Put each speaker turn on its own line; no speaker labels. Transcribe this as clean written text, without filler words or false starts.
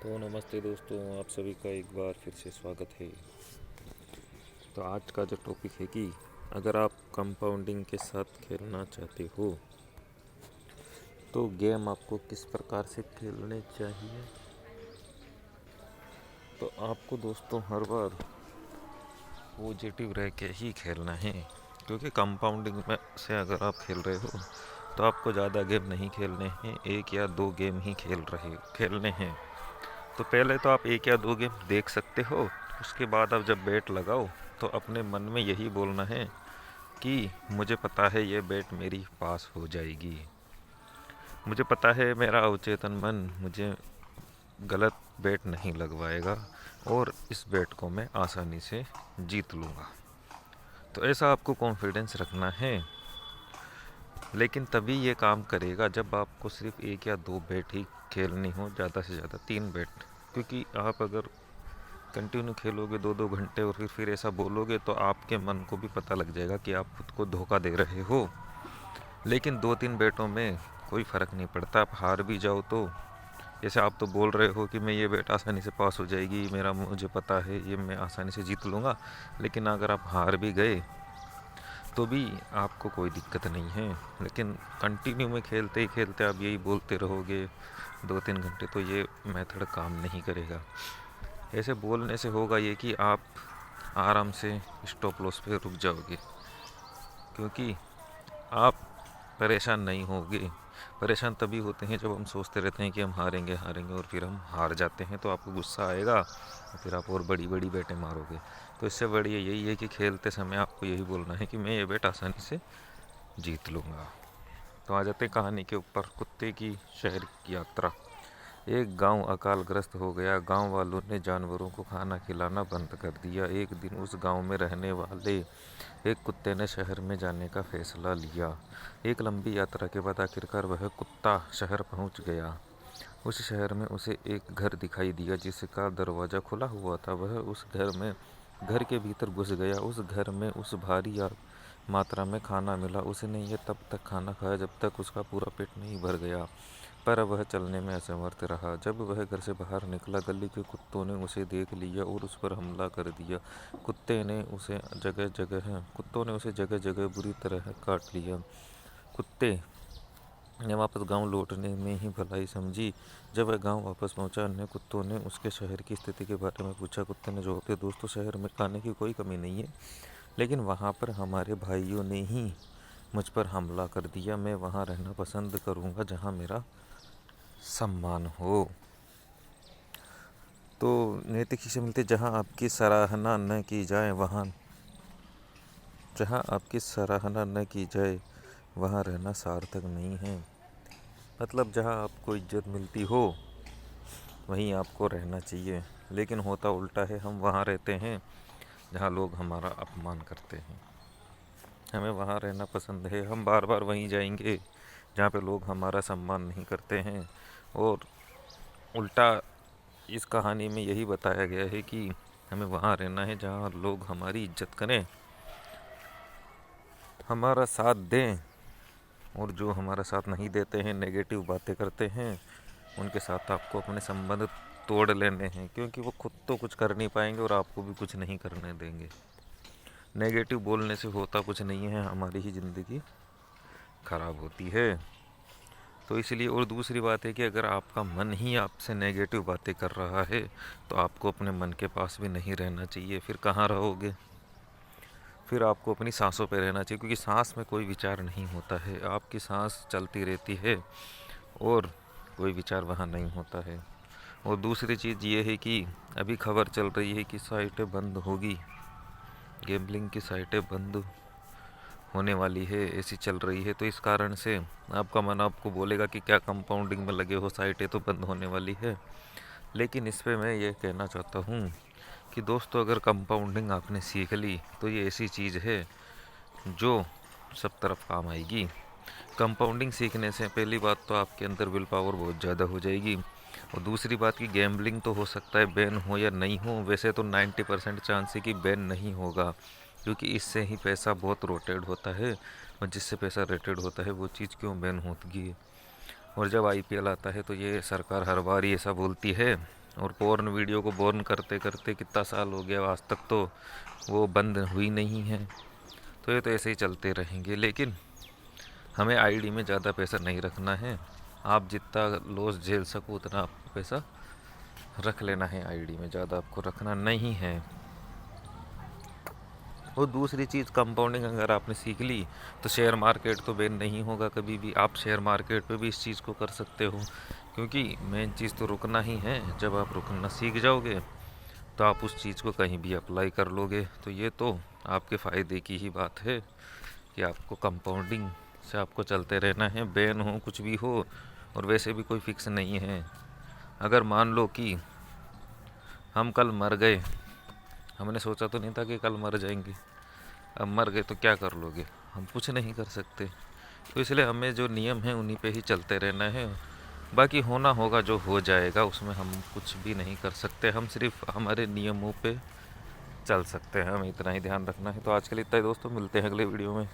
तो नमस्ते दोस्तों, आप सभी का एक बार फिर से स्वागत है। तो आज का जो टॉपिक है कि अगर आप कंपाउंडिंग के साथ खेलना चाहते हो तो गेम आपको किस प्रकार से खेलने चाहिए। तो आपको दोस्तों हर बार पॉजिटिव रह के ही खेलना है, क्योंकि कंपाउंडिंग में से अगर आप खेल रहे हो तो आपको ज़्यादा गेम नहीं खेलने हैं, एक या दो गेम ही खेलने हैं। तो पहले तो आप एक या दो गेम देख सकते हो, उसके बाद आप जब बैट लगाओ तो अपने मन में यही बोलना है कि मुझे पता है ये बैट मेरी पास हो जाएगी। मुझे पता है मेरा अवचेतन मन मुझे गलत बैट नहीं लगवाएगा और इस बैट को मैं आसानी से जीत लूँगा। तो ऐसा आपको कॉन्फिडेंस रखना है। लेकिन तभी ये काम करेगा जब आपको सिर्फ एक या दो बैट ही खेलनी हो, ज़्यादा से ज़्यादा तीन बैट। क्योंकि आप अगर कंटिन्यू खेलोगे दो दो घंटे और फिर ऐसा बोलोगे तो आपके मन को भी पता लग जाएगा कि आप खुद को धोखा दे रहे हो। लेकिन दो तीन बैटों में कोई फ़र्क नहीं पड़ता। आप हार भी जाओ तो जैसे आप तो बोल रहे हो कि मैं ये बैट आसानी से पास हो जाएगी, मुझे पता है ये मैं आसानी से जीत लूँगा, लेकिन अगर आप हार भी गए तो भी आपको कोई दिक्कत नहीं है। लेकिन कंटिन्यू में खेलते ही खेलते आप यही बोलते रहोगे दो तीन घंटे, तो ये मेथड काम नहीं करेगा। ऐसे बोलने से होगा ये कि आप आराम से स्टॉप लॉस पे रुक जाओगे, क्योंकि आप परेशान नहीं होगे। परेशान तभी होते हैं जब हम सोचते रहते हैं कि हम हारेंगे हारेंगे और फिर हम हार जाते हैं, तो आपको गुस्सा आएगा और फिर आप और बड़ी बड़ी बैटें मारोगे। तो इससे बढ़िया यही है कि खेलते समय आपको यही बोलना है कि मैं ये बैट आसानी से जीत लूँगा। तो आ जाते हैं कहानी के ऊपर। कुत्ते की शहर की यात्रा। एक गांव अकालग्रस्त हो गया। गांव वालों ने जानवरों को खाना खिलाना बंद कर दिया। एक दिन उस गांव में रहने वाले एक कुत्ते ने शहर में जाने का फैसला लिया। एक लंबी यात्रा के बाद आखिरकार वह कुत्ता शहर पहुंच गया। उस शहर में उसे एक घर दिखाई दिया जिसका दरवाज़ा खुला हुआ था। वह उस घर के भीतर घुस गया। उस घर में उस भारी मात्रा में खाना मिला। उसने ये तब तक खाना खाया जब तक उसका पूरा पेट नहीं भर गया, पर वह चलने में असमर्थ रहा। जब वह घर से बाहर निकला, गली के कुत्तों ने उसे देख लिया और उस पर हमला कर दिया। कुत्तों ने उसे जगह जगह बुरी तरह काट लिया। कुत्ते ने वापस गांव लौटने में ही भलाई समझी। जब वह गांव वापस पहुंचा, अन्य कुत्तों ने उसके शहर की स्थिति के बारे में पूछा। कुत्ते ने जवाब दिया, दोस्तों, शहर में खाने की कोई कमी नहीं है, लेकिन वहाँ पर हमारे भाइयों ने ही मुझ पर हमला कर दिया। मैं वहाँ रहना पसंद करूँगा जहाँ मेरा सम्मान हो। तो नैतिक शिक्षा मिलती है, जहाँ आपकी सराहना न की जाए वहाँ रहना सार्थक नहीं है। मतलब जहाँ आपको इज्जत मिलती हो वहीं आपको रहना चाहिए। लेकिन होता उल्टा है, हम वहाँ रहते हैं जहाँ लोग हमारा अपमान करते हैं। हमें वहाँ रहना पसंद है, हम बार बार वहीं जाएंगे जहाँ पे लोग हमारा सम्मान नहीं करते हैं। और उल्टा इस कहानी में यही बताया गया है कि हमें वहाँ रहना है जहाँ लोग हमारी इज्जत करें, हमारा साथ दें, और जो हमारा साथ नहीं देते हैं, नेगेटिव बातें करते हैं, उनके साथ आपको अपने संबंध तोड़ लेने हैं, क्योंकि वो खुद तो कुछ कर नहीं पाएंगे और आपको भी कुछ नहीं करने देंगे। नेगेटिव बोलने से होता कुछ नहीं है, हमारी ही ज़िंदगी खराब होती है। तो इसलिए, और दूसरी बात है कि अगर आपका मन ही आपसे नेगेटिव बातें कर रहा है तो आपको अपने मन के पास भी नहीं रहना चाहिए। फिर कहाँ रहोगे? फिर आपको अपनी सांसों पे रहना चाहिए, क्योंकि सांस में कोई विचार नहीं होता है। आपकी सांस चलती रहती है और कोई विचार वहाँ नहीं होता है। और दूसरी चीज़ ये है कि अभी खबर चल रही है कि साइटें बंद होगी, गैम्बलिंग की साइटें बंद होने वाली है, ऐसी चल रही है। तो इस कारण से आपका मन आपको बोलेगा कि क्या कंपाउंडिंग में लगे हो, साइटें तो बंद होने वाली है। लेकिन इस पे मैं ये कहना चाहता हूँ कि दोस्तों, अगर कंपाउंडिंग आपने सीख ली तो ये ऐसी चीज़ है जो सब तरफ काम आएगी। कंपाउंडिंग सीखने से पहली बात तो आपके अंदर विल पावर बहुत ज़्यादा हो जाएगी, और दूसरी बात कि गैम्बलिंग तो हो सकता है बैन हो या नहीं हो। वैसे तो 90% चांस है कि बैन नहीं होगा, क्योंकि इससे ही पैसा बहुत रोटेट होता है, और जिससे पैसा रोटेट होता है वो चीज़ क्यों बैन होती है। और जब आईपीएल आता है तो ये सरकार हर बार ही ऐसा बोलती है और पोर्न वीडियो को बर्न करते करते कितना साल हो गया, आज तक तो वो बंद हुई नहीं है। तो ये तो ऐसे ही चलते रहेंगे, लेकिन हमें आईडी में ज़्यादा पैसा नहीं रखना है। आप जितना लॉस झेल सको उतना आपको पैसा रख लेना है आईडी में, ज़्यादा आपको रखना नहीं है। और दूसरी चीज़, कंपाउंडिंग अगर आपने सीख ली तो शेयर मार्केट तो बैन नहीं होगा कभी भी। आप शेयर मार्केट पे भी इस चीज़ को कर सकते हो, क्योंकि मेन चीज़ तो रुकना ही है। जब आप रुकना सीख जाओगे तो आप उस चीज़ को कहीं भी अप्लाई कर लोगे। तो ये तो आपके फ़ायदे की ही बात है कि आपको कंपाउंडिंग से आपको चलते रहना है, बैन हो कुछ भी हो। और वैसे भी कोई फिक्स नहीं है। अगर मान लो कि हम कल मर गए, हमने सोचा तो नहीं था कि कल मर जाएंगे, अब मर गए तो क्या कर लोगे, हम कुछ नहीं कर सकते। तो इसलिए हमें जो नियम है उन्हीं पे ही चलते रहना है। बाकी होना होगा जो हो जाएगा, उसमें हम कुछ भी नहीं कर सकते। हम सिर्फ हमारे नियमों पे चल सकते हैं, हमें इतना ही ध्यान रखना है। तो आज के लिए इतना ही दोस्तों, मिलते हैं अगले वीडियो में।